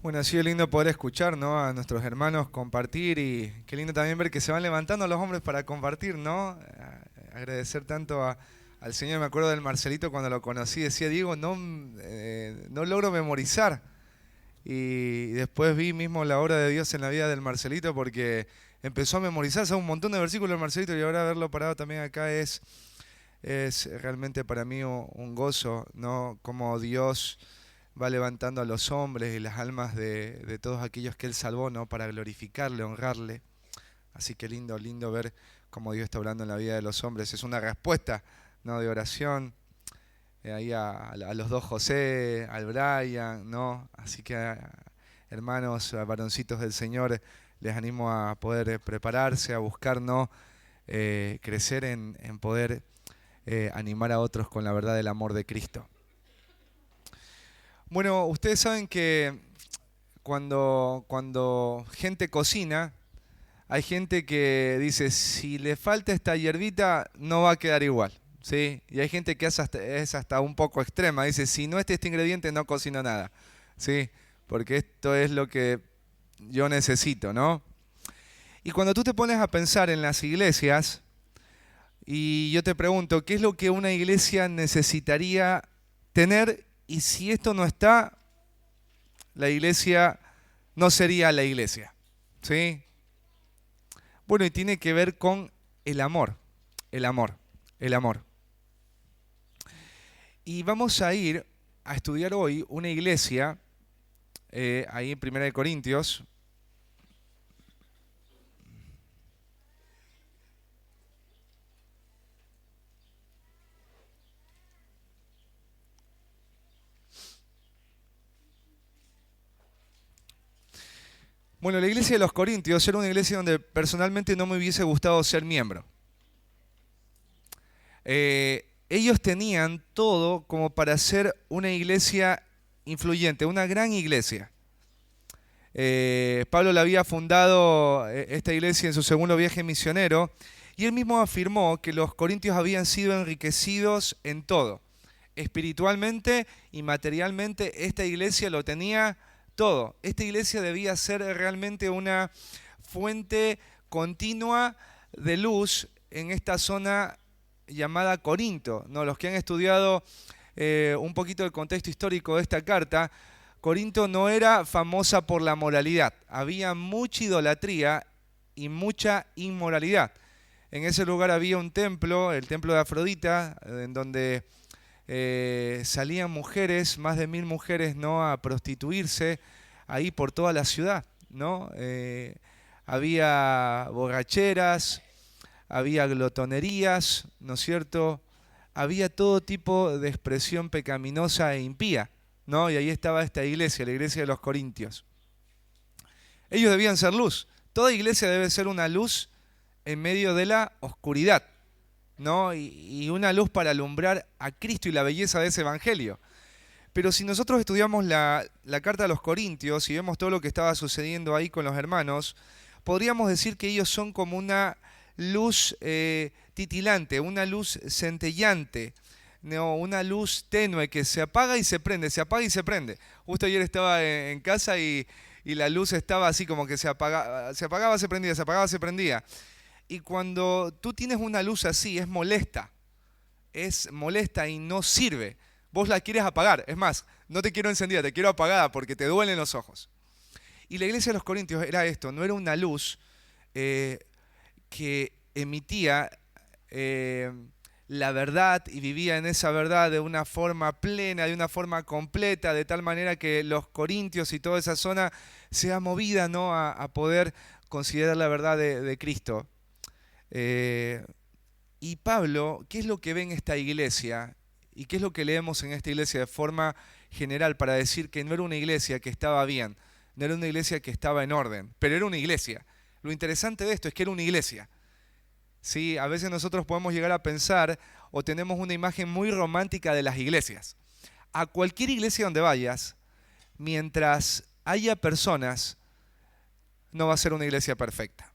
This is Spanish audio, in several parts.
Bueno, ha sido lindo poder escuchar, ¿no? A nuestros hermanos compartir y qué lindo también ver que se van levantando los hombres para compartir, ¿no? Agradecer tanto al Señor. Me acuerdo del Marcelito cuando lo conocí, decía, Diego, no, no logro memorizar. Y después vi mismo la obra de Dios en la vida del Marcelito porque empezó a memorizarse un montón de versículos del Marcelito y ahora verlo parado también acá es realmente para mí un gozo, ¿no? Como Dios va levantando a los hombres y las almas de todos aquellos que Él salvó, ¿no? Para glorificarle, honrarle. Así que lindo, lindo ver cómo Dios está obrando en la vida de los hombres. Es una respuesta, ¿no? De oración. Ahí a los dos José, al Brian, ¿no? Así que hermanos, varoncitos del Señor, les animo a poder prepararse, a buscar, ¿no? Crecer en poder animar a otros con la verdad del amor de Cristo. Bueno, ustedes saben que cuando gente cocina, hay gente que dice, si le falta esta hierbita, no va a quedar igual, ¿sí? Y hay gente que es hasta un poco extrema, dice, si no este ingrediente, no cocino nada, ¿sí? Porque esto es lo que yo necesito, ¿no? Y cuando tú te pones a pensar en las iglesias, y yo te pregunto, ¿qué es lo que una iglesia necesitaría tener? Y si esto no está, la iglesia no sería la iglesia, ¿sí? Bueno, y tiene que ver con el amor, el amor, el amor. Y vamos a ir a estudiar hoy una iglesia, ahí en 1 Corintios. Bueno, la iglesia de los Corintios era una iglesia donde personalmente no me hubiese gustado ser miembro. Ellos tenían todo como para ser una iglesia influyente, una gran iglesia. Pablo la había fundado esta iglesia en su segundo viaje misionero y él mismo afirmó que los corintios habían sido enriquecidos en todo. Espiritualmente y materialmente esta iglesia lo tenía todo. Esta iglesia debía ser realmente una fuente continua de luz en esta zona llamada Corinto, ¿no? Los que han estudiado un poquito el contexto histórico de esta carta, Corinto no era famosa por la moralidad, había mucha idolatría y mucha inmoralidad. En ese lugar había un templo, el templo de Afrodita, en donde salían mujeres, más de 1000 mujeres, ¿no? A prostituirse ahí por toda la ciudad, ¿no? Había borracheras, había glotonerías, ¿no es cierto? Había todo tipo de expresión pecaminosa e impía, ¿no? Y ahí estaba esta iglesia, la iglesia de los Corintios. Ellos debían ser luz. Toda iglesia debe ser una luz en medio de la oscuridad, ¿no? Y una luz para alumbrar a Cristo y la belleza de ese evangelio. Pero si nosotros estudiamos la carta a los Corintios y vemos todo lo que estaba sucediendo ahí con los hermanos, podríamos decir que ellos son como una luz titilante, una luz centellante, no, una luz tenue que se apaga y se prende, se apaga y se prende. Justo ayer estaba en casa y la luz estaba así como que se apagaba, se prendía, se apagaba, se prendía. Y cuando tú tienes una luz así, es molesta y no sirve. Vos la quieres apagar, es más, no te quiero encendida, te quiero apagada porque te duelen los ojos. Y la iglesia de los Corintios era esto, no era una luz que emitía la verdad y vivía en esa verdad de una forma plena, de una forma completa, de tal manera que los corintios y toda esa zona sea movida, ¿no? a poder considerar la verdad de Cristo. Y Pablo, ¿qué es lo que ve en esta iglesia? ¿Y qué es lo que leemos en esta iglesia de forma general para decir que no era una iglesia que estaba bien, no era una iglesia que estaba en orden, pero era una iglesia? Lo interesante de esto es que era una iglesia. Sí, a veces nosotros podemos llegar a pensar o tenemos una imagen muy romántica de las iglesias. A cualquier iglesia donde vayas, mientras haya personas, no va a ser una iglesia perfecta.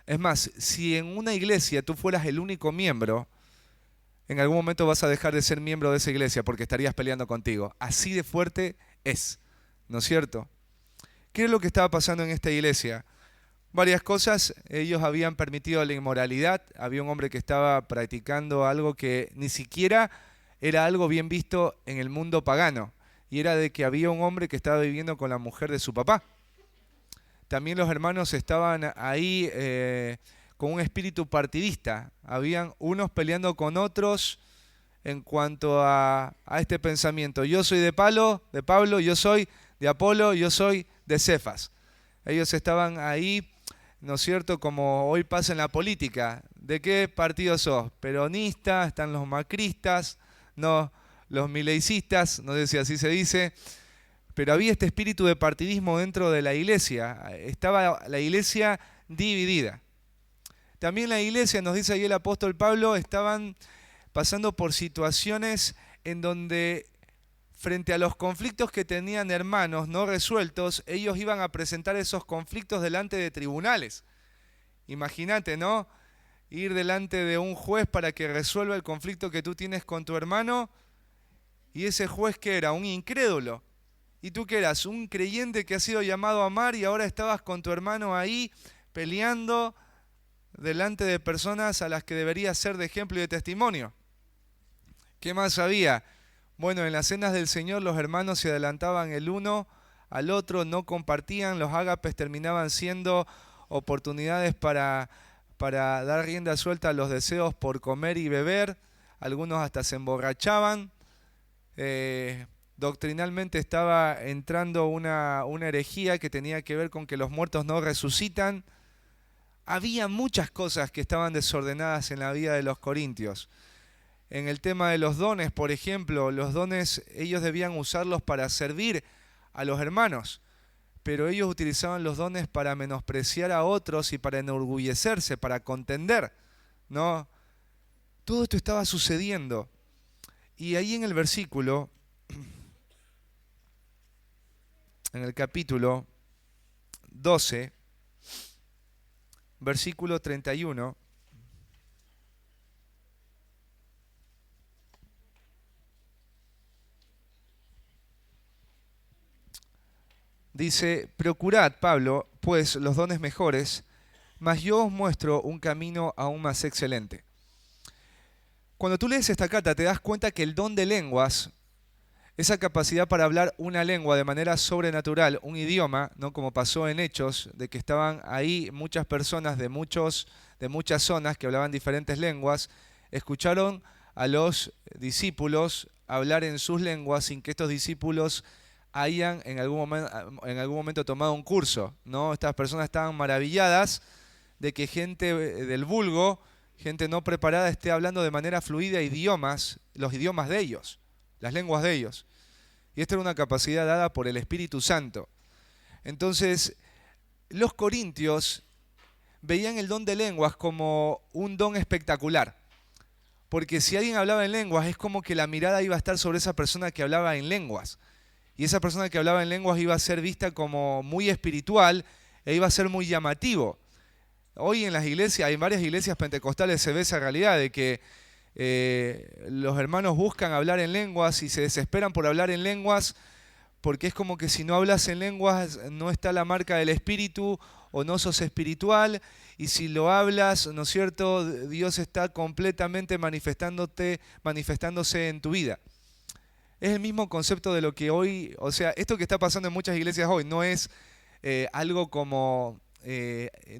Es más, si en una iglesia tú fueras el único miembro, en algún momento vas a dejar de ser miembro de esa iglesia porque estarías peleando contigo. Así de fuerte es, ¿no es cierto? ¿Qué es lo que estaba pasando en esta iglesia? Varias cosas. Ellos habían permitido la inmoralidad. Había un hombre que estaba practicando algo que ni siquiera era algo bien visto en el mundo pagano. Y era de que había un hombre que estaba viviendo con la mujer de su papá. También los hermanos estaban ahí con un espíritu partidista. Habían unos peleando con otros en cuanto a este pensamiento. Yo soy de Pablo, yo soy de Apolo, yo soy de Cefas. Ellos estaban ahí, ¿no es cierto?, como hoy pasa en la política. ¿De qué partido sos? Peronistas, están los macristas, no, los mileicistas, no sé si así se dice. Pero había este espíritu de partidismo dentro de la iglesia. Estaba la iglesia dividida. También la iglesia, nos dice ahí el apóstol Pablo, estaban pasando por situaciones en donde frente a los conflictos que tenían hermanos no resueltos, ellos iban a presentar esos conflictos delante de tribunales. Imagínate, ¿no? Ir delante de un juez para que resuelva el conflicto que tú tienes con tu hermano, y ese juez que era un incrédulo. ¿Y tú qué eras? Un creyente que ha sido llamado a amar y ahora estabas con tu hermano ahí peleando delante de personas a las que deberías ser de ejemplo y de testimonio. ¿Qué más había? Bueno, en las cenas del Señor los hermanos se adelantaban el uno al otro, no compartían, los ágapes terminaban siendo oportunidades para dar rienda suelta a los deseos por comer y beber, algunos hasta se emborrachaban. Doctrinalmente estaba entrando una herejía que tenía que ver con que los muertos no resucitan. Había muchas cosas que estaban desordenadas en la vida de los corintios. En el tema de los dones, por ejemplo, los dones ellos debían usarlos para servir a los hermanos, pero ellos utilizaban los dones para menospreciar a otros y para enorgullecerse, para contender, ¿no? Todo esto estaba sucediendo. Y ahí en el versículo, en el capítulo 12, versículo 31, dice: procurad, Pablo, pues los dones mejores, mas yo os muestro un camino aún más excelente. Cuando tú lees esta carta te das cuenta que el don de lenguas, esa capacidad para hablar una lengua de manera sobrenatural, un idioma, ¿no?, como pasó en Hechos, de que estaban ahí muchas personas de muchas zonas que hablaban diferentes lenguas, escucharon a los discípulos hablar en sus lenguas sin que estos discípulos hayan en algún momento tomado un curso, ¿no? Estas personas estaban maravilladas de que gente del vulgo, gente no preparada, esté hablando de manera fluida los idiomas de ellos, las lenguas de ellos. Y esta era una capacidad dada por el Espíritu Santo. Entonces, los corintios veían el don de lenguas como un don espectacular. Porque si alguien hablaba en lenguas, es como que la mirada iba a estar sobre esa persona que hablaba en lenguas. Y esa persona que hablaba en lenguas iba a ser vista como muy espiritual e iba a ser muy llamativo. Hoy en las iglesias, en varias iglesias pentecostales se ve esa realidad de que los hermanos buscan hablar en lenguas y se desesperan por hablar en lenguas porque es como que si no hablas en lenguas no está la marca del Espíritu o no sos espiritual, y si lo hablas, ¿no es cierto?, Dios está completamente manifestándose en tu vida. Es el mismo concepto de lo que hoy, o sea, esto que está pasando en muchas iglesias hoy no es algo como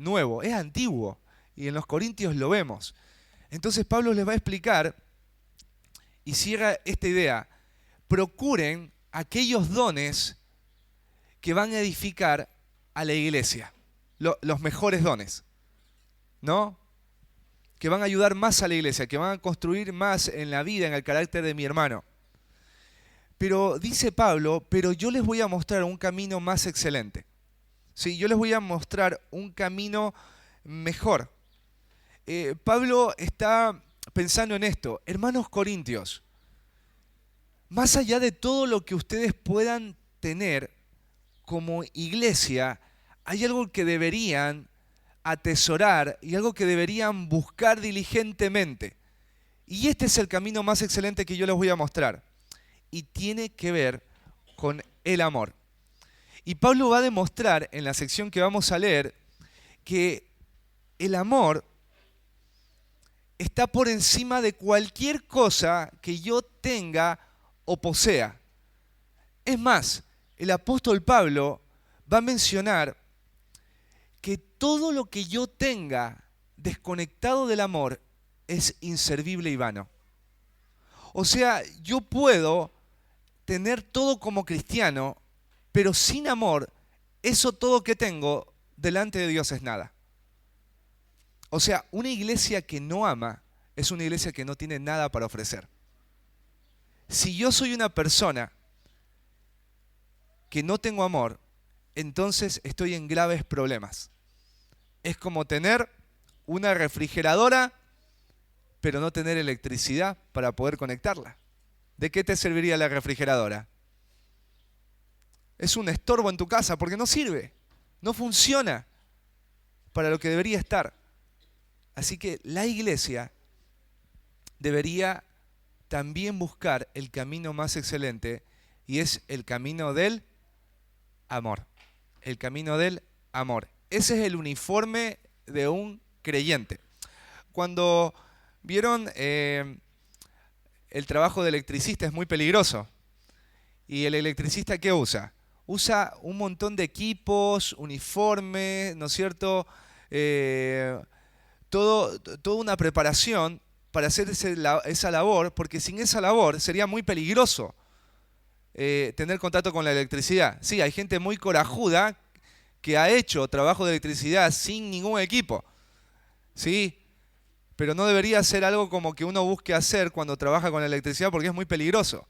nuevo, es antiguo, y en los Corintios lo vemos. Entonces Pablo les va a explicar y cierra esta idea: procuren aquellos dones que van a edificar a la iglesia, los mejores dones, ¿no? Que van a ayudar más a la iglesia, que van a construir más en la vida, en el carácter de mi hermano. Pero dice Pablo, pero yo les voy a mostrar un camino más excelente. Sí, yo les voy a mostrar un camino mejor. Pablo está pensando en esto: hermanos corintios, más allá de todo lo que ustedes puedan tener como iglesia, hay algo que deberían atesorar y algo que deberían buscar diligentemente. Y este es el camino más excelente que yo les voy a mostrar. Y tiene que ver con el amor. Y Pablo va a demostrar en la sección que vamos a leer que el amor está por encima de cualquier cosa que yo tenga o posea. Es más, el apóstol Pablo va a mencionar que todo lo que yo tenga desconectado del amor es inservible y vano. O sea, yo puedo tener todo como cristiano, pero sin amor, eso todo que tengo delante de Dios es nada. O sea, una iglesia que no ama es una iglesia que no tiene nada para ofrecer. Si yo soy una persona que no tengo amor, entonces estoy en graves problemas. Es como tener una refrigeradora, pero no tener electricidad para poder conectarla. ¿De qué te serviría la refrigeradora? Es un estorbo en tu casa porque no sirve, no funciona para lo que debería estar. Así que la iglesia debería también buscar el camino más excelente y es el camino del amor. El camino del amor. Ese es el uniforme de un creyente. Cuando vieron el trabajo de electricista es muy peligroso. ¿Y el electricista qué usa? Usa un montón de equipos, uniformes, ¿no es cierto? Toda una preparación para hacer esa labor, porque sin esa labor sería muy peligroso tener contacto con la electricidad. Sí, hay gente muy corajuda que ha hecho trabajo de electricidad sin ningún equipo, ¿sí? Pero no debería ser algo como que uno busque hacer cuando trabaja con la electricidad porque es muy peligroso.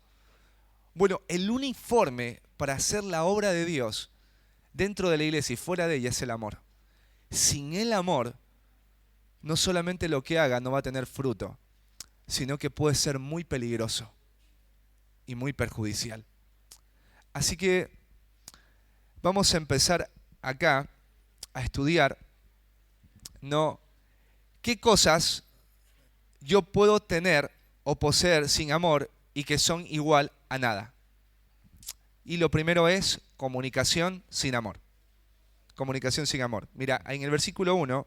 Bueno, el uniforme para hacer la obra de Dios dentro de la iglesia y fuera de ella es el amor. Sin el amor, no solamente lo que haga no va a tener fruto, sino que puede ser muy peligroso y muy perjudicial. Así que vamos a empezar acá a estudiar, ¿no? ¿Qué cosas yo puedo tener o poseer sin amor y que son igual a nada? Y lo primero es comunicación sin amor. Comunicación sin amor. Mira, en el versículo 1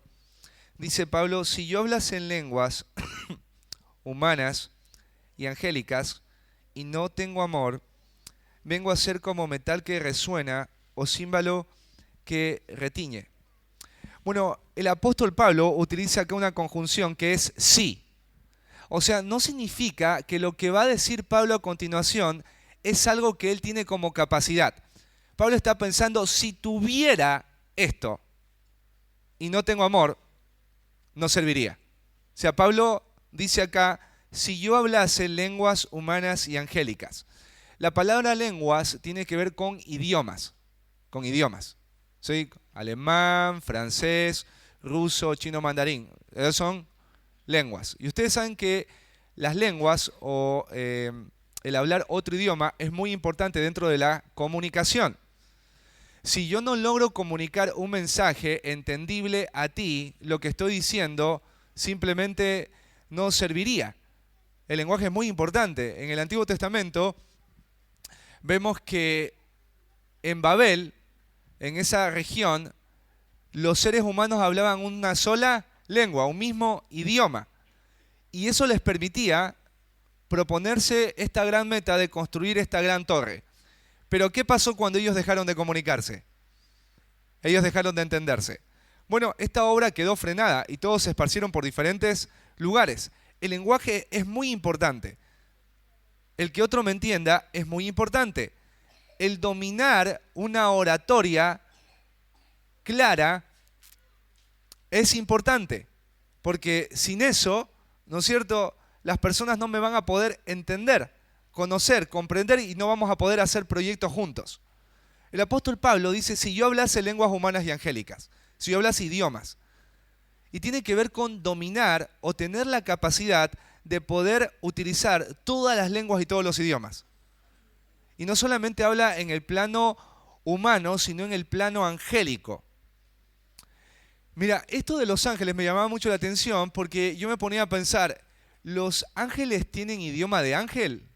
dice Pablo, si yo hablase en lenguas humanas y angélicas y no tengo amor, vengo a ser como metal que resuena o címbalo que retiñe. Bueno, el apóstol Pablo utiliza acá una conjunción que es sí. O sea, no significa que lo que va a decir Pablo a continuación es algo que él tiene como capacidad. Pablo está pensando, si tuviera esto y no tengo amor, no serviría. O sea, Pablo dice acá, si yo hablase lenguas humanas y angélicas. La palabra lenguas tiene que ver con idiomas. ¿Sí? Alemán, francés, ruso, chino, mandarín. Esas son lenguas. Y ustedes saben que las lenguas o el hablar otro idioma es muy importante dentro de la comunicación. Si yo no logro comunicar un mensaje entendible a ti, lo que estoy diciendo simplemente no serviría. El lenguaje es muy importante. En el Antiguo Testamento vemos que en Babel, en esa región, los seres humanos hablaban una sola lengua, un mismo idioma. Y eso les permitía proponerse esta gran meta de construir esta gran torre. Pero ¿qué pasó cuando ellos dejaron de comunicarse? Ellos dejaron de entenderse. Bueno, esta obra quedó frenada y todos se esparcieron por diferentes lugares. El lenguaje es muy importante. El que otro me entienda es muy importante. El dominar una oratoria clara es importante, porque sin eso, ¿no es cierto?, las personas no me van a poder entender, conocer, comprender y no vamos a poder hacer proyectos juntos. El apóstol Pablo dice, si yo hablase lenguas humanas y angélicas, si yo hablase idiomas, y tiene que ver con dominar o tener la capacidad de poder utilizar todas las lenguas y todos los idiomas. Y no solamente habla en el plano humano, sino en el plano angélico. Mira, esto de los ángeles me llamaba mucho la atención porque yo me ponía a pensar, ¿los ángeles tienen idioma de ángel?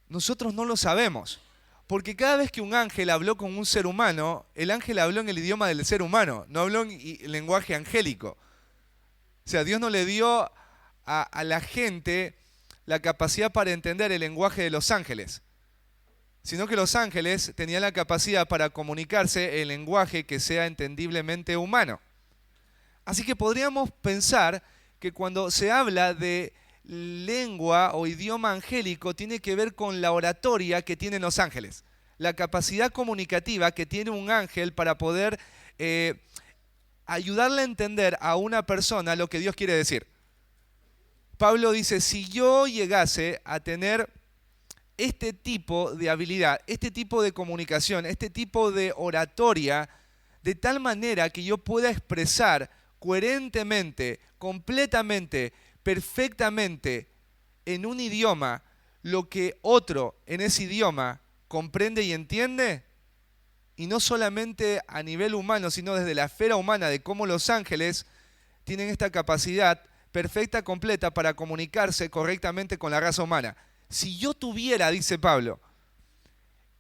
Nosotros no lo sabemos. Porque cada vez que un ángel habló con un ser humano, el ángel habló en el idioma del ser humano, no habló en lenguaje angélico. O sea, Dios no le dio a la gente la capacidad para entender el lenguaje de los ángeles, sino que los ángeles tenían la capacidad para comunicarse en lenguaje que sea entendiblemente humano. Así que podríamos pensar que cuando se habla de lengua o idioma angélico tiene que ver con la oratoria que tienen los ángeles, la capacidad comunicativa que tiene un ángel para poder ayudarle a entender a una persona lo que Dios quiere decir. Pablo dice, si yo llegase a tener este tipo de habilidad, este tipo de comunicación, este tipo de oratoria, de tal manera que yo pueda expresar coherentemente, completamente, perfectamente, en un idioma, lo que otro en ese idioma comprende y entiende, y no solamente a nivel humano, sino desde la esfera humana de cómo los ángeles tienen esta capacidad perfecta, completa, para comunicarse correctamente con la raza humana. Si yo tuviera, dice Pablo,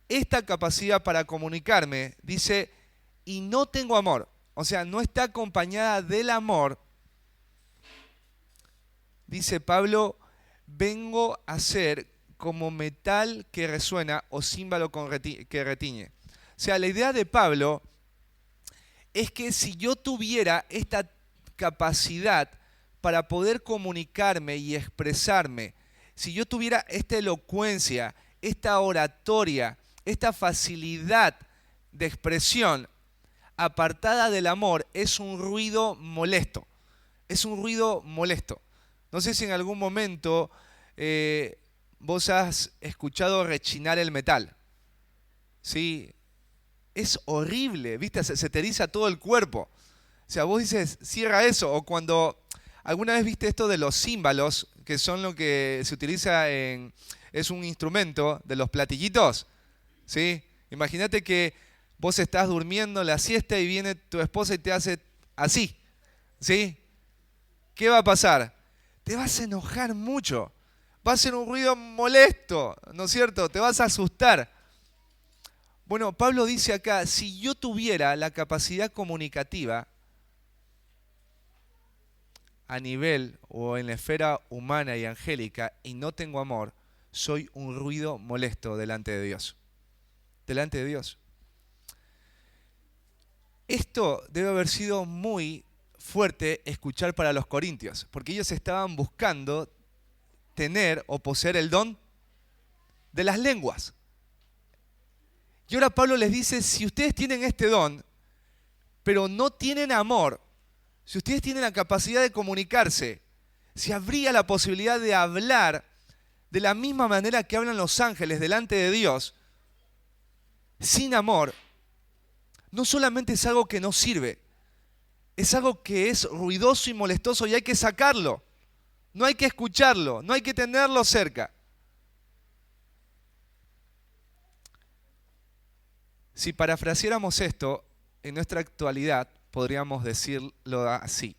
esta capacidad para comunicarme, dice, y no tengo amor, o sea, no está acompañada del amor, dice Pablo, vengo a ser como metal que resuena o címbalo que retiñe. O sea, la idea de Pablo es que si yo tuviera esta capacidad para poder comunicarme y expresarme, si yo tuviera esta elocuencia, esta oratoria, esta facilidad de expresión apartada del amor, es un ruido molesto. Es un ruido molesto. No sé si en algún momento vos has escuchado rechinar el metal. ¿Sí? Es horrible, ¿viste? Se te eriza todo el cuerpo. O sea, vos dices, cierra eso. O cuando alguna vez viste esto de los címbalos, que son lo que se utiliza es un instrumento de los platillitos, ¿sí? Imagínate que vos estás durmiendo la siesta y viene tu esposa y te hace así, ¿sí? ¿Qué va a pasar? Te vas a enojar mucho. Va a ser un ruido molesto, ¿no es cierto? Te vas a asustar. Bueno, Pablo dice acá, si yo tuviera la capacidad comunicativa a nivel o en la esfera humana y angélica y no tengo amor, soy un ruido molesto delante de Dios. Delante de Dios. Esto debe haber sido muy fuerte escuchar para los corintios, porque ellos estaban buscando tener o poseer el don de las lenguas. Y ahora Pablo les dice, si ustedes tienen este don, pero no tienen amor, si ustedes tienen la capacidad de comunicarse, si habría la posibilidad de hablar de la misma manera que hablan los ángeles delante de Dios, sin amor, no solamente es algo que no sirve, es algo que es ruidoso y molestoso y hay que sacarlo. No hay que escucharlo, no hay que tenerlo cerca. Si parafraseáramos esto, en nuestra actualidad podríamos decirlo así.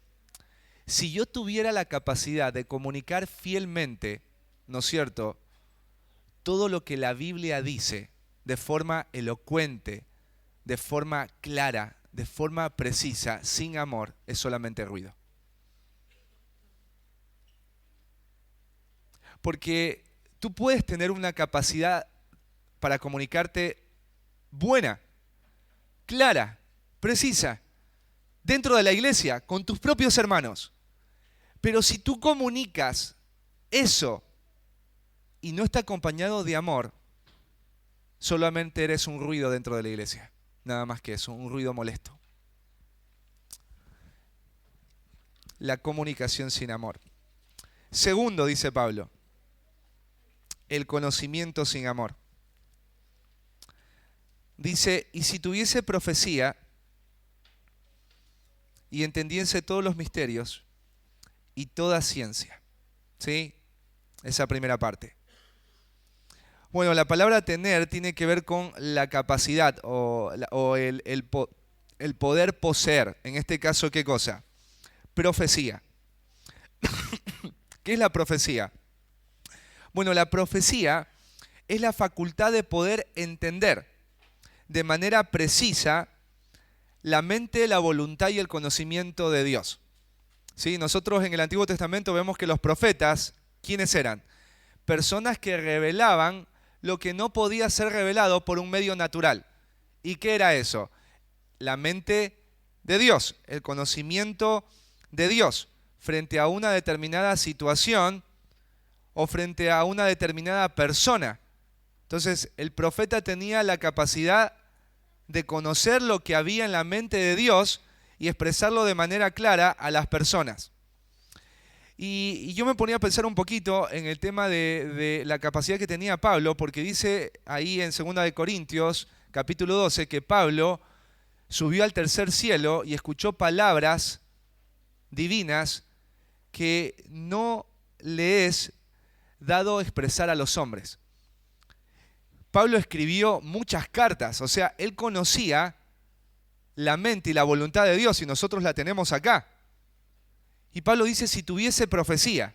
Si yo tuviera la capacidad de comunicar fielmente, ¿no es cierto?, todo lo que la Biblia dice de forma elocuente, de forma clara, de forma precisa, sin amor, es solamente ruido. Porque tú puedes tener una capacidad para comunicarte buena, clara, precisa, dentro de la iglesia, con tus propios hermanos. Pero si tú comunicas eso y no está acompañado de amor, solamente eres un ruido dentro de la iglesia. Nada más que eso, un ruido molesto. La comunicación sin amor. Segundo, dice Pablo, el conocimiento sin amor. Dice, y si tuviese profecía y entendiese todos los misterios y toda ciencia. ¿Sí? Esa primera parte. Bueno, la palabra tener tiene que ver con la capacidad o el poder poseer. En este caso, ¿qué cosa? Profecía. ¿Qué es la profecía? Bueno, la profecía es la facultad de poder entender de manera precisa la mente, la voluntad y el conocimiento de Dios. ¿Sí? Nosotros en el Antiguo Testamento vemos que los profetas, ¿quiénes eran? Personas que revelaban lo que no podía ser revelado por un medio natural. ¿Y qué era eso? La mente de Dios, el conocimiento de Dios frente a una determinada situación o frente a una determinada persona. Entonces, el profeta tenía la capacidad de conocer lo que había en la mente de Dios y expresarlo de manera clara a las personas. Y yo me ponía a pensar un poquito en el tema de la capacidad que tenía Pablo, porque dice ahí en 2 de Corintios, capítulo 12, que Pablo subió al tercer cielo y escuchó palabras divinas que no le es dado expresar a los hombres. Pablo escribió muchas cartas, o sea, él conocía la mente y la voluntad de Dios y nosotros la tenemos acá. Y Pablo dice si tuviese profecía.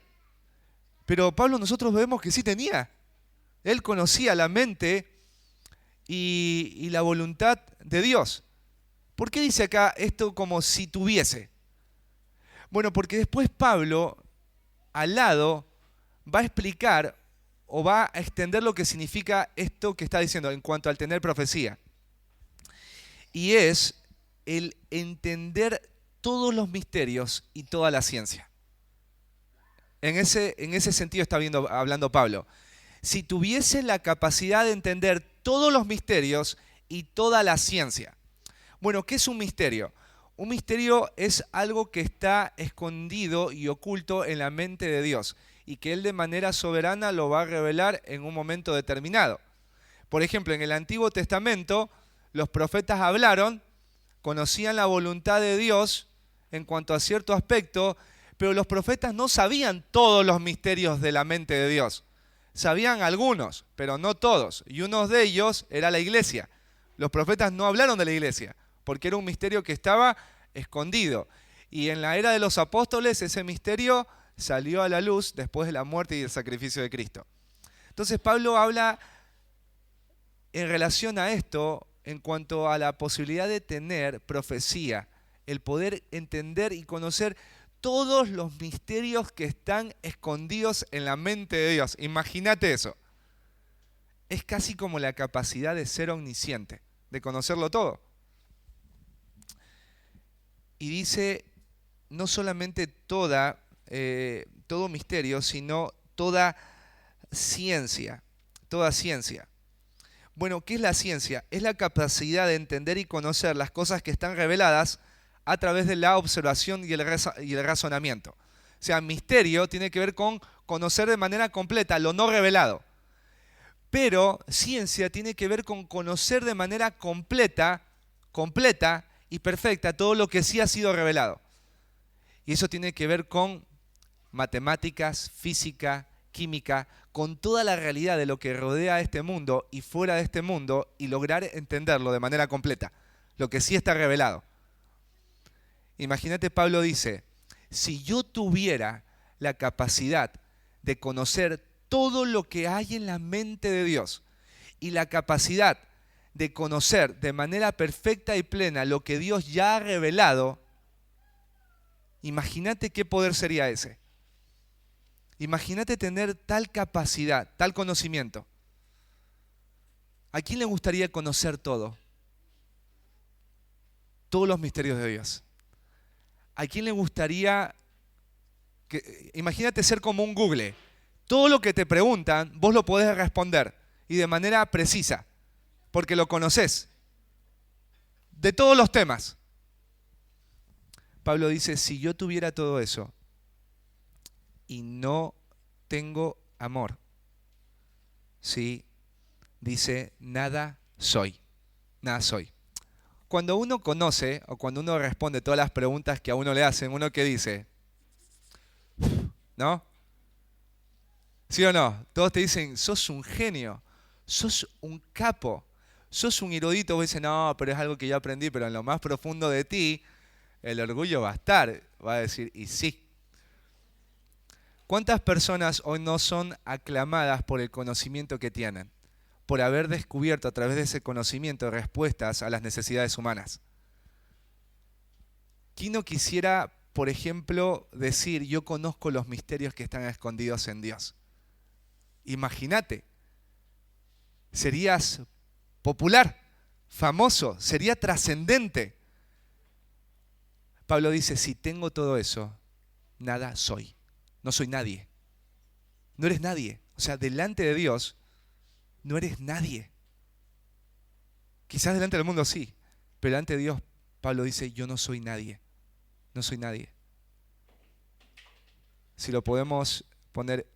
Pero Pablo nosotros vemos que sí tenía. Él conocía la mente y la voluntad de Dios. ¿Por qué dice acá esto como si tuviese? Bueno, porque después Pablo, al lado, va a explicar o va a extender lo que significa esto que está diciendo en cuanto al tener profecía. Y es el entender todos los misterios y toda la ciencia. En ese sentido está hablando Pablo. Si tuviese la capacidad de entender todos los misterios y toda la ciencia. Bueno, ¿qué es un misterio? Un misterio es algo que está escondido y oculto en la mente de Dios y que Él de manera soberana lo va a revelar en un momento determinado. Por ejemplo, en el Antiguo Testamento, los profetas hablaron, conocían la voluntad de Dios en cuanto a cierto aspecto, pero los profetas no sabían todos los misterios de la mente de Dios. Sabían algunos, pero no todos. Y uno de ellos era la iglesia. Los profetas no hablaron de la iglesia, porque era un misterio que estaba escondido. Y en la era de los apóstoles ese misterio salió a la luz después de la muerte y el sacrificio de Cristo. Entonces Pablo habla en relación a esto en cuanto a la posibilidad de tener profecía, el poder entender y conocer todos los misterios que están escondidos en la mente de Dios. Imagínate eso. Es casi como la capacidad de ser omnisciente, de conocerlo todo. Y dice, no solamente todo misterio, sino toda ciencia. Toda ciencia. Bueno, ¿qué es la ciencia? Es la capacidad de entender y conocer las cosas que están reveladas a través de la observación y el razonamiento. O sea, misterio tiene que ver con conocer de manera completa lo no revelado. Pero ciencia tiene que ver con conocer de manera completa y perfecta todo lo que sí ha sido revelado. Y eso tiene que ver con matemáticas, física, química, con toda la realidad de lo que rodea a este mundo y fuera de este mundo y lograr entenderlo de manera completa, lo que sí está revelado. Imagínate, Pablo dice, si yo tuviera la capacidad de conocer todo lo que hay en la mente de Dios y la capacidad de conocer de manera perfecta y plena lo que Dios ya ha revelado, imagínate qué poder sería ese. Imagínate tener tal capacidad, tal conocimiento. ¿A quién le gustaría conocer todo? Todos los misterios de Dios. ¿A quién le gustaría imagínate ser como un Google? Todo lo que te preguntan, vos lo podés responder y de manera precisa, porque lo conocés. De todos los temas. Pablo dice, si yo tuviera todo eso y no tengo amor, ¿sí? Dice, nada soy. Nada soy. Cuando uno conoce o cuando uno responde todas las preguntas que a uno le hacen, uno que dice, ¿no? ¿Sí o no? Todos te dicen, sos un genio, sos un capo, sos un erudito. Vos dices, no, pero es algo que yo aprendí, pero en lo más profundo de ti, el orgullo va a estar. Va a decir, y sí. ¿Cuántas personas hoy no son aclamadas por el conocimiento que tienen? por haber descubierto a través de ese conocimiento respuestas a las necesidades humanas. ¿Quién no quisiera, por ejemplo, decir, yo conozco los misterios que están escondidos en Dios? Imagínate, serías popular, famoso, sería trascendente. Pablo dice, si tengo todo eso, nada soy. No soy nadie. No eres nadie. O sea, delante de Dios, no eres nadie. Quizás delante del mundo sí, pero delante de Dios, Pablo dice, yo no soy nadie. No soy nadie. Si lo podemos poner,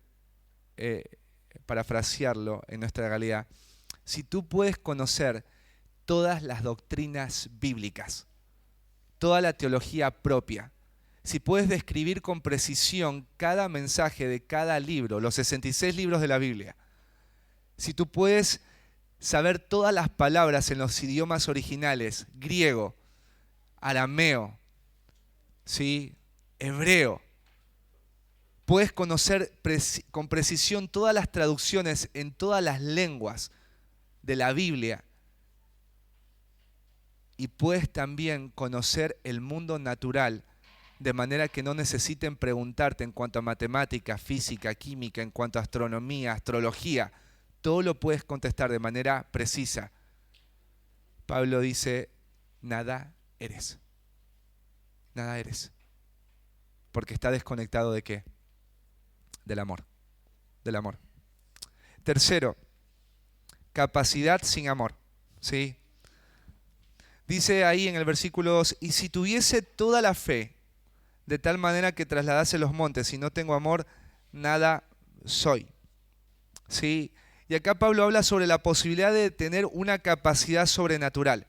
parafrasearlo en nuestra realidad, si tú puedes conocer todas las doctrinas bíblicas, toda la teología propia, si puedes describir con precisión cada mensaje de cada libro, los 66 libros de la Biblia, si tú puedes saber todas las palabras en los idiomas originales, griego, arameo, ¿sí?, hebreo, puedes conocer con precisión todas las traducciones en todas las lenguas de la Biblia, y puedes también conocer el mundo natural de manera que no necesiten preguntarte en cuanto a matemática, física, química, en cuanto a astronomía, astrología. Todo lo puedes contestar de manera precisa. Pablo dice, nada eres. Nada eres. Porque está desconectado ¿de qué? Del amor. Del amor. Tercero, capacidad sin amor. ¿Sí? Dice ahí en el versículo 2, y si tuviese toda la fe, de tal manera que trasladase los montes, y no tengo amor, nada soy. ¿Sí? Y acá Pablo habla sobre la posibilidad de tener una capacidad sobrenatural.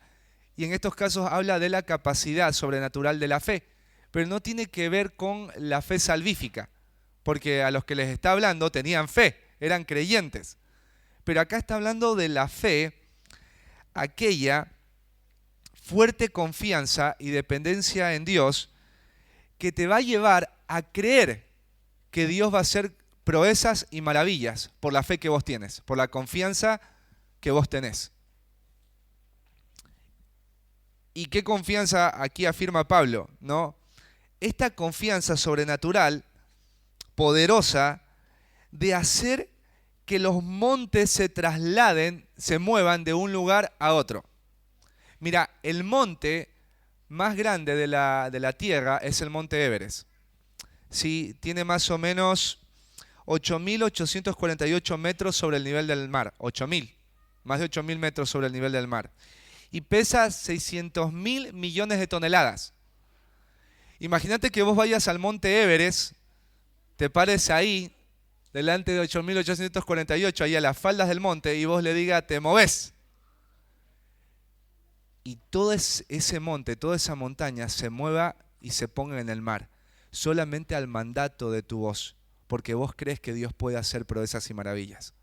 Y en estos casos habla de la capacidad sobrenatural de la fe. Pero no tiene que ver con la fe salvífica. Porque a los que les está hablando tenían fe, eran creyentes. Pero acá está hablando de la fe, aquella fuerte confianza y dependencia en Dios que te va a llevar a creer que Dios va a hacer proezas y maravillas por la fe que vos tienes, por la confianza que vos tenés. ¿Y qué confianza aquí afirma Pablo? ¿No? Esta confianza sobrenatural, poderosa, de hacer que los montes se trasladen, se muevan de un lugar a otro. Mira, el monte más grande de la Tierra es el monte Everest. Sí, tiene más o menos 8.848 metros sobre el nivel del mar. 8.000, más de 8.000 metros sobre el nivel del mar. Y pesa 600.000 millones de toneladas. Imagínate que vos vayas al monte Everest, te pares ahí, delante de 8.848, ahí a las faldas del monte, y vos le digas, te movés. Y todo ese monte, toda esa montaña se mueva y se ponga en el mar, solamente al mandato de tu voz, porque vos crees que Dios puede hacer proezas y maravillas.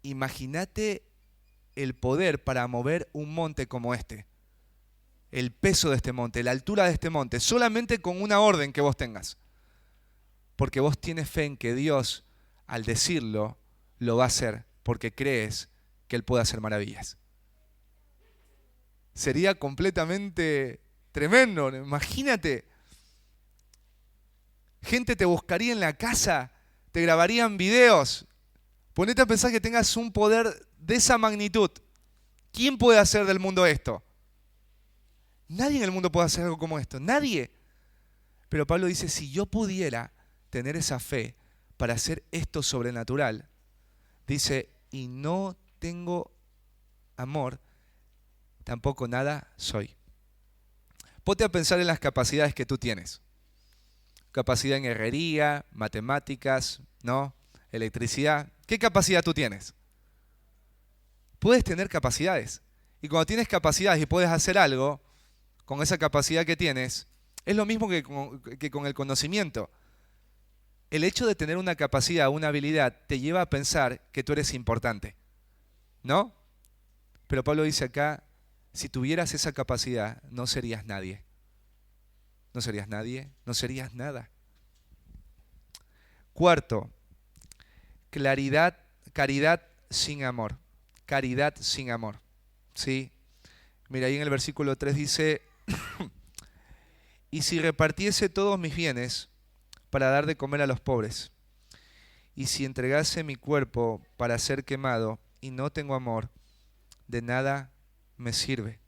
Imagínate el poder para mover un monte como este, el peso de este monte, la altura de este monte, solamente con una orden que vos tengas. Porque vos tienes fe en que Dios, al decirlo, lo va a hacer, porque crees que Él puede hacer maravillas. Sería completamente tremendo, imagínate. Gente te buscaría en la casa, te grabarían videos. Ponete a pensar que tengas un poder de esa magnitud. ¿Quién puede hacer del mundo esto? Nadie en el mundo puede hacer algo como esto, nadie. Pero Pablo dice, si yo pudiera tener esa fe para hacer esto sobrenatural, dice, y no tengo amor, tampoco nada soy. Ponte a pensar en las capacidades que tú tienes. Capacidad en herrería, matemáticas, ¿no? Electricidad. ¿Qué capacidad tú tienes? Puedes tener capacidades. Y cuando tienes capacidades y puedes hacer algo con esa capacidad que tienes, es lo mismo que con el conocimiento. El hecho de tener una capacidad, una habilidad, te lleva a pensar que tú eres importante, ¿no? Pero Pablo dice acá, si tuvieras esa capacidad, no serías nadie. No serías nadie, no serías nada. Cuarto, caridad sin amor. Caridad sin amor. ¿Sí? Mira, ahí en el versículo 3 dice, y si repartiese todos mis bienes para dar de comer a los pobres, y si entregase mi cuerpo para ser quemado y no tengo amor, de nada me sirve.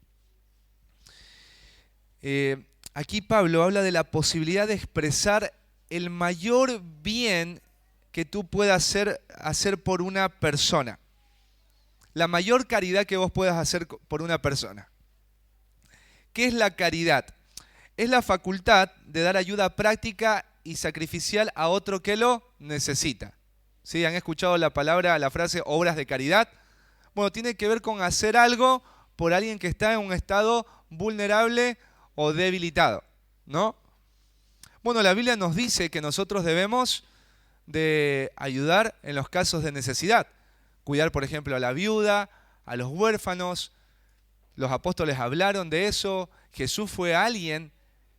Aquí Pablo habla de la posibilidad de expresar el mayor bien que tú puedas hacer por una persona. La mayor caridad que vos puedas hacer por una persona. ¿Qué es la caridad? Es la facultad de dar ayuda práctica y sacrificial a otro que lo necesita. ¿Sí? ¿Han escuchado la frase obras de caridad? Bueno, tiene que ver con hacer algo por alguien que está en un estado vulnerable o debilitado, ¿no? Bueno, la Biblia nos dice que nosotros debemos de ayudar en los casos de necesidad. Cuidar, por ejemplo, a la viuda, a los huérfanos. Los apóstoles hablaron de eso. Jesús fue alguien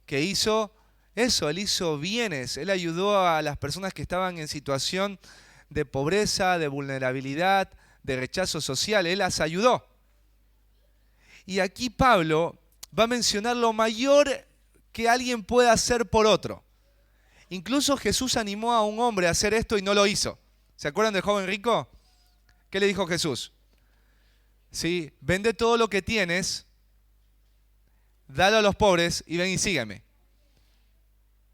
que hizo eso, él hizo bienes. Él ayudó a las personas que estaban en situación de pobreza, de vulnerabilidad, de rechazo social. Él las ayudó. Y aquí Pablo va a mencionar lo mayor que alguien puede hacer por otro. Incluso Jesús animó a un hombre a hacer esto y no lo hizo. ¿Se acuerdan del joven rico? ¿Qué le dijo Jesús? ¿Sí? Vende todo lo que tienes, dalo a los pobres y ven y sígueme.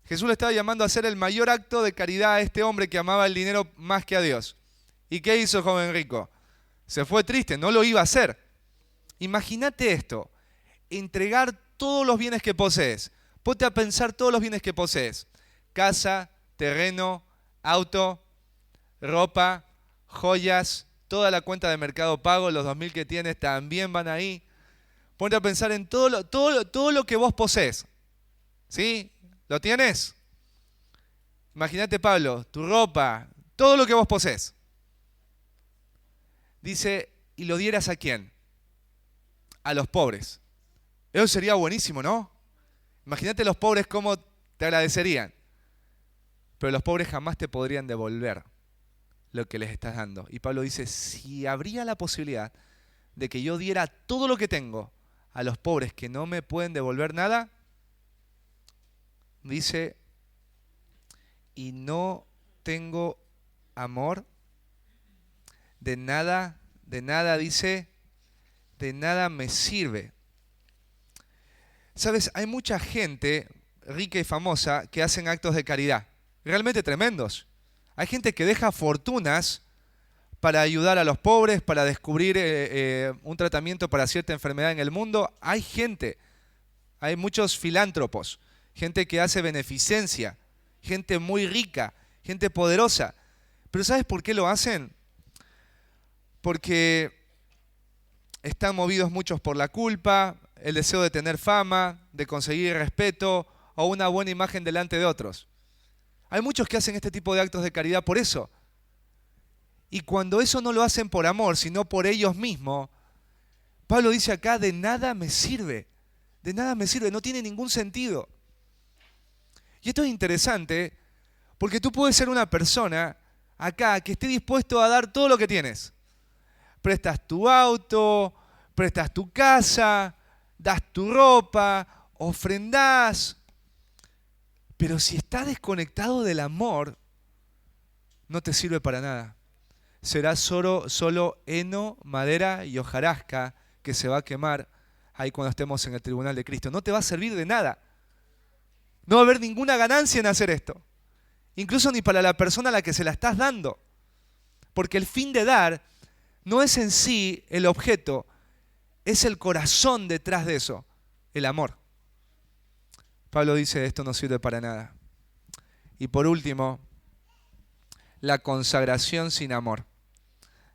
Jesús le estaba llamando a hacer el mayor acto de caridad a este hombre que amaba el dinero más que a Dios. ¿Y qué hizo el joven rico? Se fue triste, no lo iba a hacer. Imagínate esto, entregar todos los bienes que posees. Ponte a pensar todos los bienes que posees. Casa, terreno, auto, ropa, joyas, toda la cuenta de Mercado Pago, los 2.000 que tienes también van ahí. Ponte a pensar en todo lo que vos posees. ¿Sí? ¿Lo tienes? Imagínate, Pablo, tu ropa, todo lo que vos posees. Dice, ¿y lo dieras a quién? A los pobres. Eso sería buenísimo, ¿no? Imagínate los pobres cómo te agradecerían. Pero los pobres jamás te podrían devolver lo que les estás dando. Y Pablo dice, si habría la posibilidad de que yo diera todo lo que tengo a los pobres que no me pueden devolver nada, dice, y no tengo amor, de nada, dice, de nada me sirve. ¿Sabes? Hay mucha gente rica y famosa que hacen actos de caridad, realmente tremendos. Hay gente que deja fortunas para ayudar a los pobres, para descubrir un tratamiento para cierta enfermedad en el mundo. Hay muchos filántropos, gente que hace beneficencia, gente muy rica, gente poderosa. Pero ¿sabes por qué lo hacen? Porque están movidos muchos por la culpa, el deseo de tener fama, de conseguir respeto o una buena imagen delante de otros. Hay muchos que hacen este tipo de actos de caridad por eso. Y cuando eso no lo hacen por amor, sino por ellos mismos, Pablo dice acá, de nada me sirve. De nada me sirve, no tiene ningún sentido. Y esto es interesante, porque tú puedes ser una persona acá que esté dispuesto a dar todo lo que tienes. Prestas tu auto, prestas tu casa, das tu ropa, ofrendás. Pero si estás desconectado del amor, no te sirve para nada. Será solo heno, madera y hojarasca que se va a quemar ahí cuando estemos en el tribunal de Cristo. No te va a servir de nada. No va a haber ninguna ganancia en hacer esto. Incluso ni para la persona a la que se la estás dando. Porque el fin de dar no es en sí el objeto, es el corazón detrás de eso, el amor. Pablo dice, esto no sirve para nada. Y por último, la consagración sin amor.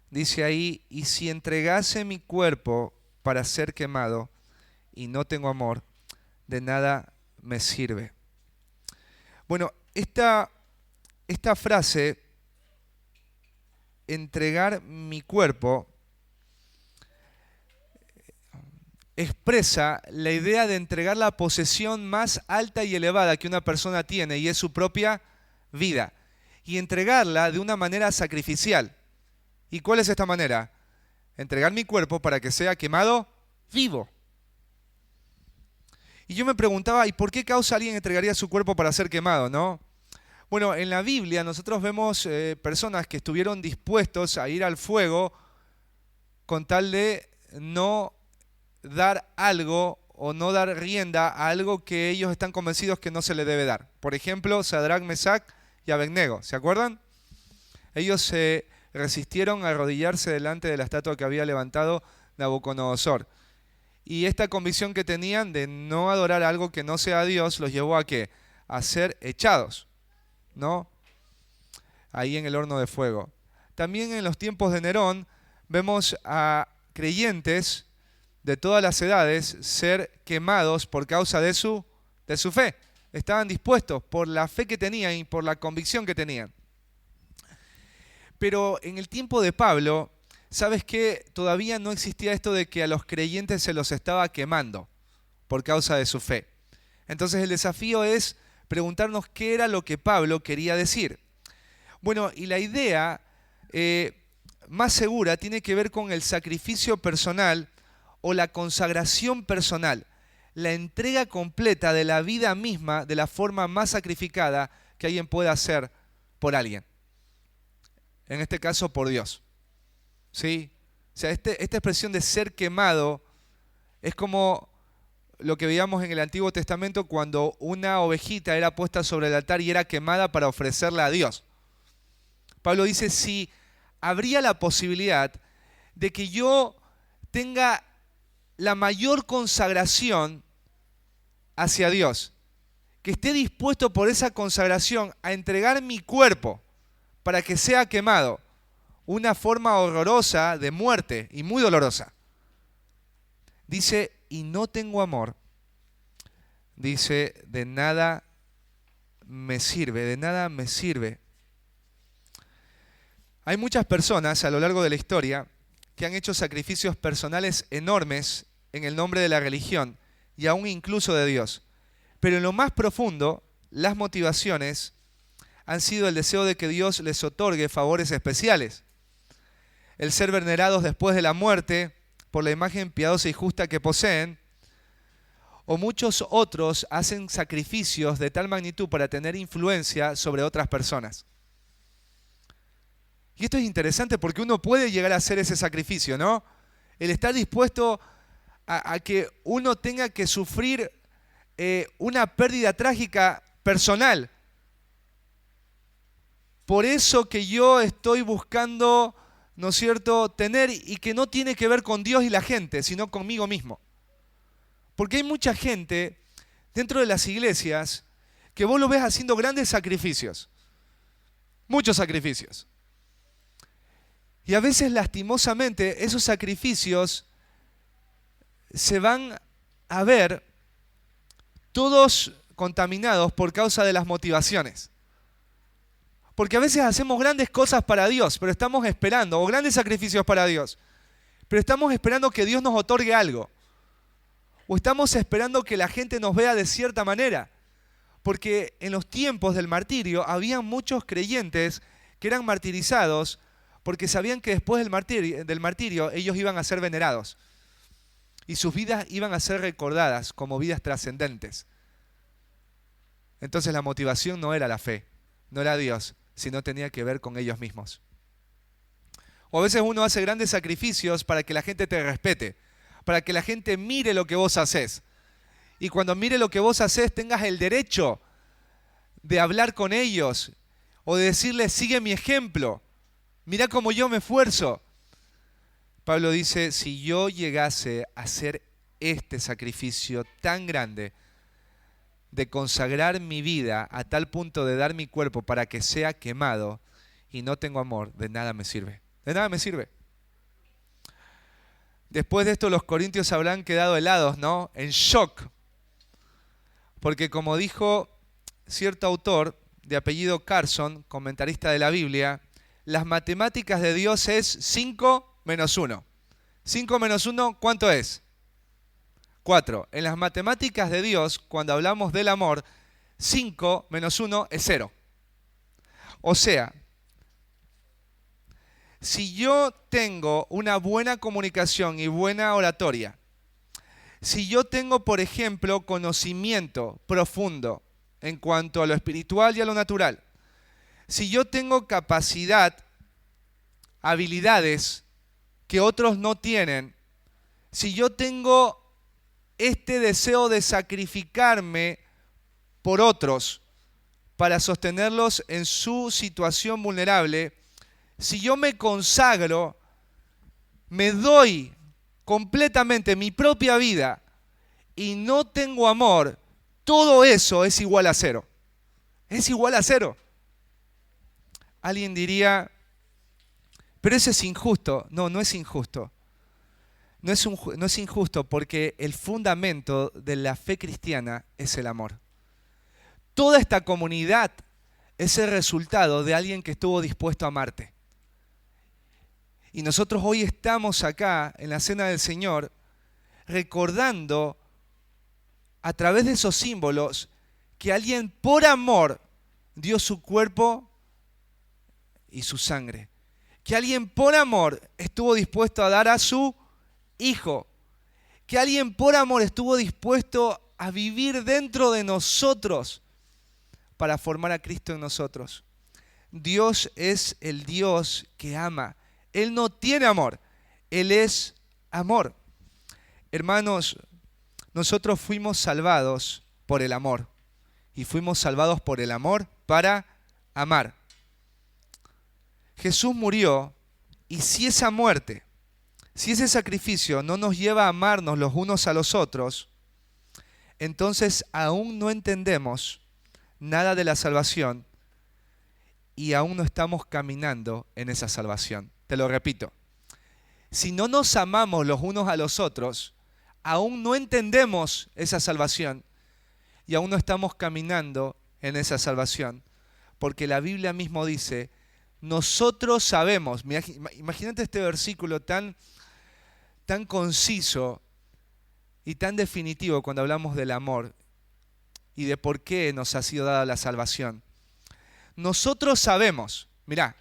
Dice ahí, y si entregase mi cuerpo para ser quemado y no tengo amor, de nada me sirve. Bueno, esta frase, entregar mi cuerpo, expresa la idea de entregar la posesión más alta y elevada que una persona tiene, y es su propia vida, y entregarla de una manera sacrificial. ¿Y cuál es esta manera? Entregar mi cuerpo para que sea quemado vivo. Y yo me preguntaba, ¿y por qué causa alguien entregaría su cuerpo para ser quemado, no? Bueno, en la Biblia nosotros vemos personas que estuvieron dispuestos a ir al fuego con tal de no dar algo o no dar rienda a algo que ellos están convencidos que no se le debe dar. Por ejemplo, Sadrach, Mesach y Abednego, ¿se acuerdan? Ellos se resistieron a arrodillarse delante de la estatua que había levantado Nabucodonosor. Y esta convicción que tenían de no adorar algo que no sea Dios los llevó a ¿qué? A ser echados, ¿no? Ahí en el horno de fuego. También en los tiempos de Nerón vemos a creyentes de todas las edades ser quemados por causa de su fe. Estaban dispuestos por la fe que tenían y por la convicción que tenían. Pero en el tiempo de Pablo, ¿sabes qué? Todavía no existía esto de que a los creyentes se los estaba quemando por causa de su fe. Entonces el desafío es preguntarnos qué era lo que Pablo quería decir. Bueno, y la idea más segura tiene que ver con el sacrificio personal o la consagración personal, la entrega completa de la vida misma de la forma más sacrificada que alguien pueda hacer por alguien. En este caso, por Dios. ¿Sí? O sea, esta expresión de ser quemado es como lo que veíamos en el Antiguo Testamento cuando una ovejita era puesta sobre el altar y era quemada para ofrecerla a Dios. Pablo dice, si habría la posibilidad de que yo tenga la mayor consagración hacia Dios, que esté dispuesto por esa consagración a entregar mi cuerpo para que sea quemado, una forma horrorosa de muerte y muy dolorosa. Dice, y no tengo amor. Dice, de nada me sirve, de nada me sirve. Hay muchas personas a lo largo de la historia que han hecho sacrificios personales enormes en el nombre de la religión y aún incluso de Dios. Pero en lo más profundo, las motivaciones han sido el deseo de que Dios les otorgue favores especiales. El ser venerados después de la muerte por la imagen piadosa y justa que poseen, o muchos otros hacen sacrificios de tal magnitud para tener influencia sobre otras personas. Y esto es interesante porque uno puede llegar a hacer ese sacrificio, ¿no? El estar dispuesto a que uno tenga que sufrir una pérdida trágica personal. Por eso que yo estoy buscando, ¿no es cierto?, tener y que no tiene que ver con Dios y la gente, sino conmigo mismo. Porque hay mucha gente dentro de las iglesias que vos lo ves haciendo grandes sacrificios. Muchos sacrificios. Y a veces, lastimosamente, esos sacrificios se van a ver todos contaminados por causa de las motivaciones. Porque a veces hacemos grandes cosas para Dios, pero estamos esperando, o grandes sacrificios para Dios, pero estamos esperando que Dios nos otorgue algo. O estamos esperando que la gente nos vea de cierta manera. Porque en los tiempos del martirio había muchos creyentes que eran martirizados porque sabían que después del martirio ellos iban a ser venerados. Y sus vidas iban a ser recordadas como vidas trascendentes. Entonces la motivación no era la fe, no era Dios, sino tenía que ver con ellos mismos. O a veces uno hace grandes sacrificios para que la gente te respete, para que la gente mire lo que vos hacés. Y cuando mire lo que vos hacés, tengas el derecho de hablar con ellos o de decirles, sigue mi ejemplo, mirá cómo yo me esfuerzo. Pablo dice, si yo llegase a hacer este sacrificio tan grande de consagrar mi vida a tal punto de dar mi cuerpo para que sea quemado y no tengo amor, de nada me sirve. De nada me sirve. Después de esto los corintios habrán quedado helados, ¿no? En shock. Porque como dijo cierto autor de apellido Carson, comentarista de la Biblia, las matemáticas de Dios es 5 menos 1. 5 menos 1, ¿cuánto es? 4. En las matemáticas de Dios, cuando hablamos del amor, 5 menos 1 es 0. O sea, si yo tengo una buena comunicación y buena oratoria, si yo tengo, por ejemplo, conocimiento profundo en cuanto a lo espiritual y a lo natural, si yo tengo capacidad, habilidades que otros no tienen, si yo tengo este deseo de sacrificarme por otros para sostenerlos en su situación vulnerable, si yo me consagro, me doy completamente mi propia vida y no tengo amor, todo eso es igual a cero. Es igual a cero. Alguien diría, pero eso es injusto. No, no es injusto. No es injusto porque el fundamento de la fe cristiana es el amor. Toda esta comunidad es el resultado de alguien que estuvo dispuesto a amarte. Y nosotros hoy estamos acá en la Cena del Señor recordando a través de esos símbolos que alguien por amor dio su cuerpo y su sangre. Que alguien por amor estuvo dispuesto a dar a su hijo. Que alguien por amor estuvo dispuesto a vivir dentro de nosotros para formar a Cristo en nosotros. Dios es el Dios que ama. Él no tiene amor, Él es amor. Hermanos, nosotros fuimos salvados por el amor. Y fuimos salvados por el amor para amar. Jesús murió y si esa muerte, si ese sacrificio no nos lleva a amarnos los unos a los otros, entonces aún no entendemos nada de la salvación y aún no estamos caminando en esa salvación. Te lo repito, si no nos amamos los unos a los otros, aún no entendemos esa salvación y aún no estamos caminando en esa salvación. Porque la Biblia mismo dice, nosotros sabemos, imagínate este versículo tan conciso y tan definitivo cuando hablamos del amor y de por qué nos ha sido dada la salvación. Nosotros sabemos,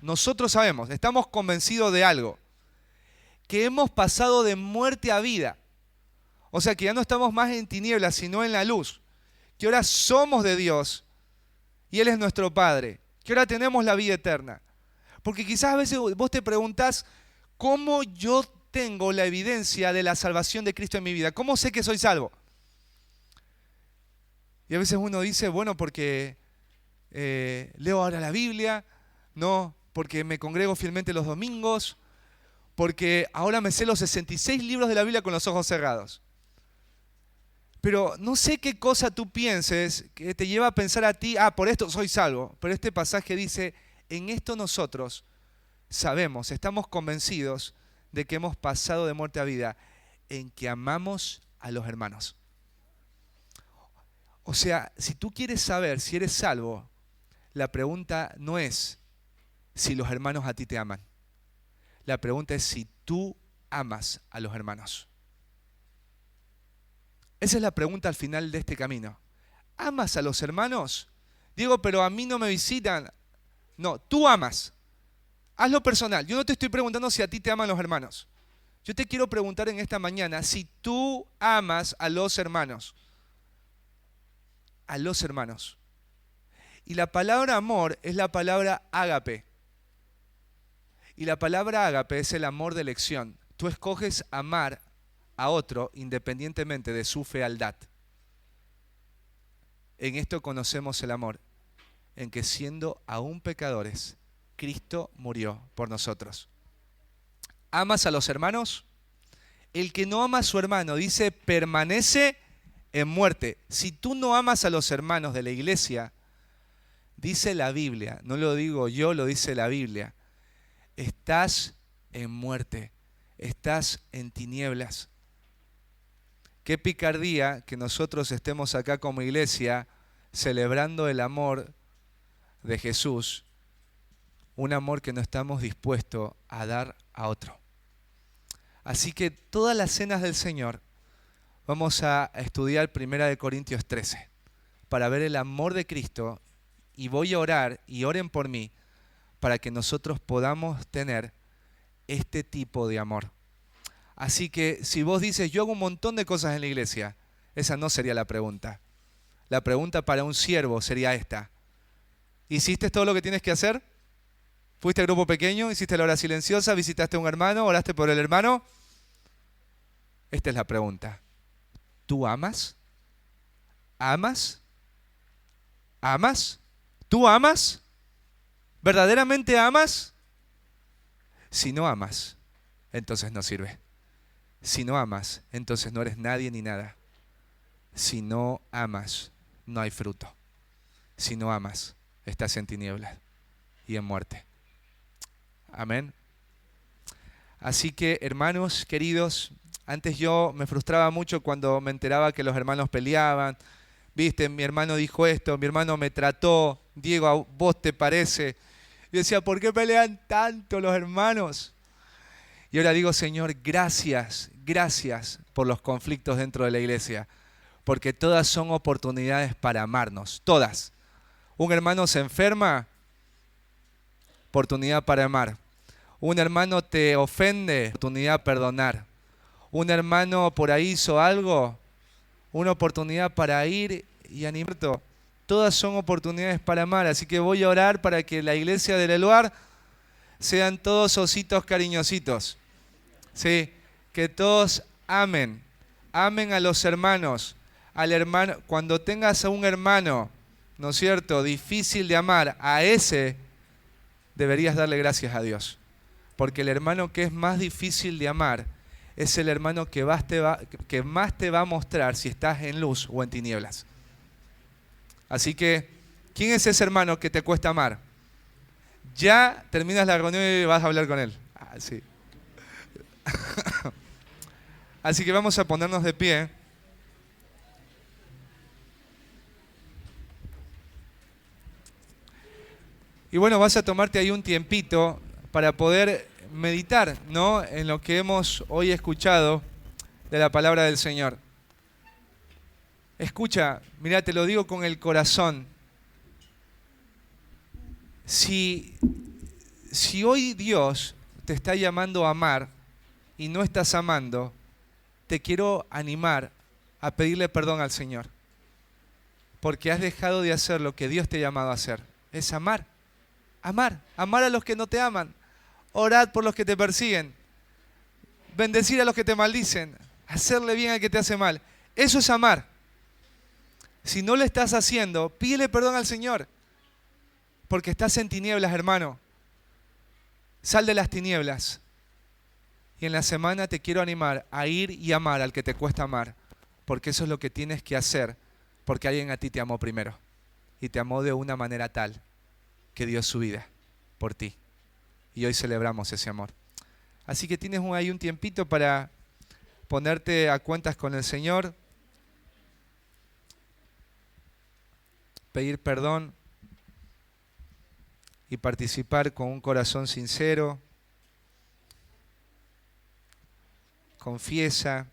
nosotros sabemos, estamos convencidos de algo, que hemos pasado de muerte a vida. O sea, que ya no estamos más en tinieblas, sino en la luz. Que ahora somos de Dios y Él es nuestro Padre. Que ahora tenemos la vida eterna. Porque quizás a veces vos te preguntás, ¿cómo yo tengo la evidencia de la salvación de Cristo en mi vida? ¿Cómo sé que soy salvo? Y a veces uno dice, bueno, porque leo ahora la Biblia, no, porque me congrego fielmente los domingos, porque ahora me sé los 66 libros de la Biblia con los ojos cerrados. Pero no sé qué cosa tú pienses que te lleva a pensar a ti, por esto soy salvo. Pero este pasaje dice, en esto nosotros sabemos, estamos convencidos de que hemos pasado de muerte a vida, en que amamos a los hermanos. O sea, si tú quieres saber si eres salvo, la pregunta no es si los hermanos a ti te aman. La pregunta es si tú amas a los hermanos. Esa es la pregunta al final de este camino. ¿Amas a los hermanos? Diego, pero a mí no me visitan. No, tú amas. Hazlo personal. Yo no te estoy preguntando si a ti te aman los hermanos. Yo te quiero preguntar en esta mañana si tú amas a los hermanos. A los hermanos. Y la palabra amor es la palabra ágape. Y la palabra ágape es el amor de elección. Tú escoges amar a otro independientemente de su fealdad. En esto conocemos el amor, en que siendo aún pecadores, Cristo murió por nosotros. ¿Amas a los hermanos? El que no ama a su hermano, dice, permanece en muerte. Si tú no amas a los hermanos de la iglesia, dice la Biblia, no lo digo yo, lo dice la Biblia, estás en muerte, estás en tinieblas. Qué picardía que nosotros estemos acá como iglesia celebrando el amor de Jesús, un amor que no estamos dispuestos a dar a otro. Así que todas las cenas del Señor vamos a estudiar 1 Corintios 13 para ver el amor de Cristo y voy a orar y oren por mí para que nosotros podamos tener este tipo de amor. Así que si vos dices, yo hago un montón de cosas en la iglesia, esa no sería la pregunta. La pregunta para un siervo sería esta. ¿Hiciste todo lo que tienes que hacer? ¿Fuiste al grupo pequeño? ¿Hiciste la hora silenciosa? ¿Visitaste a un hermano? ¿Oraste por el hermano? Esta es la pregunta. ¿Tú amas? ¿Amas? ¿Amas? ¿Tú amas? ¿Verdaderamente amas? Si no amas, entonces no sirve. Si no amas, entonces no eres nadie ni nada. Si no amas, no hay fruto. Si no amas, estás en tinieblas y en muerte. Amén. Así que, hermanos queridos, antes yo me frustraba mucho cuando me enteraba que los hermanos peleaban. Viste, mi hermano dijo esto, mi hermano me trató, Diego, ¿a vos te parece? Yo decía, ¿por qué pelean tanto los hermanos? Y ahora digo, Señor, gracias, gracias por los conflictos dentro de la iglesia, porque todas son oportunidades para amarnos, todas. Un hermano se enferma, oportunidad para amar. Un hermano te ofende, oportunidad para perdonar. Un hermano por ahí hizo algo, una oportunidad para ir y animar. Todas son oportunidades para amar, así que voy a orar para que la iglesia del Eluar sean todos ositos cariñositos. Sí, que todos amen, amen a los hermanos, al hermano. Cuando tengas a un hermano, ¿no es cierto?, difícil de amar, a ese deberías darle gracias a Dios. Porque el hermano que es más difícil de amar es el hermano que más te va a mostrar si estás en luz o en tinieblas. Así que, ¿quién es ese hermano que te cuesta amar? Ya terminas la reunión y vas a hablar con él. Ah, sí. Así que vamos a ponernos de pie. Y bueno, vas a tomarte ahí un tiempito para poder meditar, ¿no?, en lo que hemos hoy escuchado de la palabra del Señor. Escucha, mira, te lo digo con el corazón. Si hoy Dios te está llamando a amar y no estás amando, te quiero animar a pedirle perdón al Señor. Porque has dejado de hacer lo que Dios te ha llamado a hacer. Es amar. Amar. Amar a los que no te aman. Orad por los que te persiguen. Bendecir a los que te maldicen. Hacerle bien al que te hace mal. Eso es amar. Si no lo estás haciendo, pídele perdón al Señor. Porque estás en tinieblas, hermano. Sal de las tinieblas. Y en la semana te quiero animar a ir y amar al que te cuesta amar. Porque eso es lo que tienes que hacer. Porque alguien a ti te amó primero. Y te amó de una manera tal que dio su vida por ti. Y hoy celebramos ese amor. Así que tienes ahí un tiempito para ponerte a cuentas con el Señor. Pedir perdón. Y participar con un corazón sincero. Confiesa.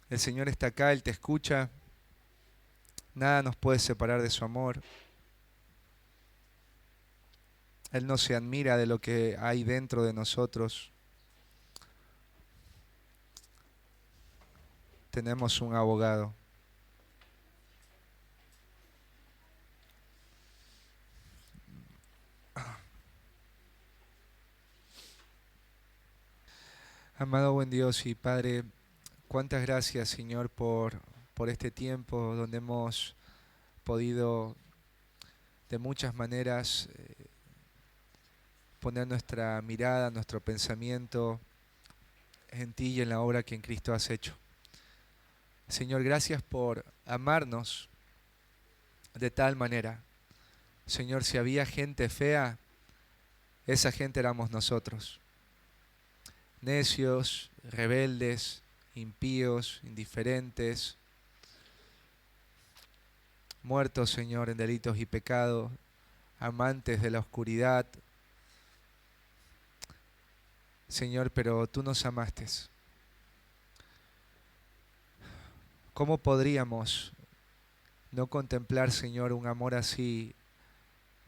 El Señor está acá, Él te escucha. Nada nos puede separar de su amor. Él no se admira de lo que hay dentro de nosotros. Tenemos un abogado. Amado buen Dios y Padre, cuántas gracias, Señor, por este tiempo donde hemos podido de muchas maneras poner nuestra mirada, nuestro pensamiento en ti y en la obra que en Cristo has hecho. Señor, gracias por amarnos de tal manera. Señor, si había gente fea, esa gente éramos nosotros. Necios, rebeldes, impíos, indiferentes, muertos, Señor, en delitos y pecados, amantes de la oscuridad. Señor, pero tú nos amaste. ¿Cómo podríamos no contemplar, Señor, un amor así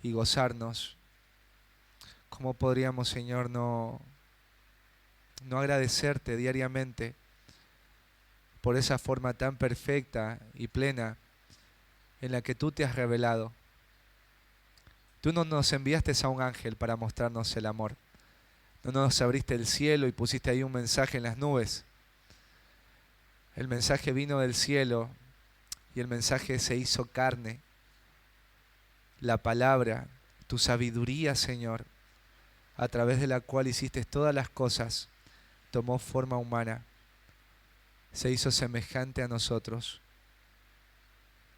y gozarnos? ¿Cómo podríamos, Señor, no agradecerte diariamente por esa forma tan perfecta y plena en la que tú te has revelado? Tú no nos enviaste a un ángel para mostrarnos el amor. No nos abriste el cielo y pusiste ahí un mensaje en las nubes. El mensaje vino del cielo y el mensaje se hizo carne. La palabra, tu sabiduría, Señor, a través de la cual hiciste todas las cosas, tomó forma humana. Se hizo semejante a nosotros.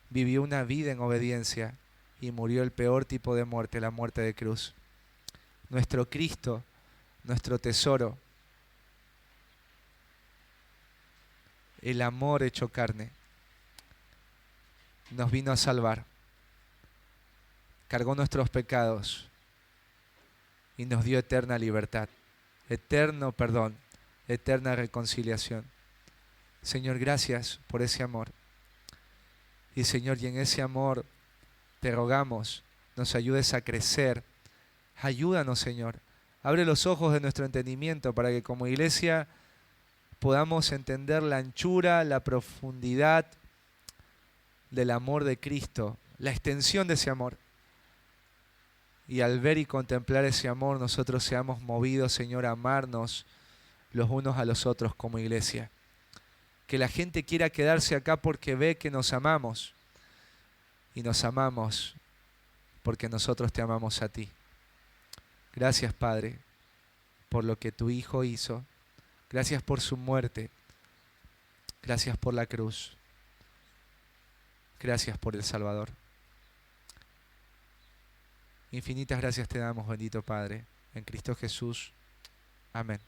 Vivió una vida en obediencia y murió el peor tipo de muerte, la muerte de cruz. Nuestro Cristo, nuestro tesoro, el amor hecho carne, nos vino a salvar, cargó nuestros pecados y nos dio eterna libertad, eterno perdón, eterna reconciliación. Señor, gracias por ese amor. Y Señor, y en ese amor te rogamos, nos ayudes a crecer. Ayúdanos, Señor. Abre los ojos de nuestro entendimiento para que como iglesia podamos entender la anchura, la profundidad del amor de Cristo, la extensión de ese amor. Y al ver y contemplar ese amor, nosotros seamos movidos, Señor, a amarnos los unos a los otros como iglesia. Que la gente quiera quedarse acá porque ve que nos amamos. Y nos amamos porque nosotros te amamos a ti. Gracias, Padre, por lo que tu Hijo hizo. Gracias por su muerte. Gracias por la cruz. Gracias por el Salvador. Infinitas gracias te damos, bendito Padre, en Cristo Jesús. Amén.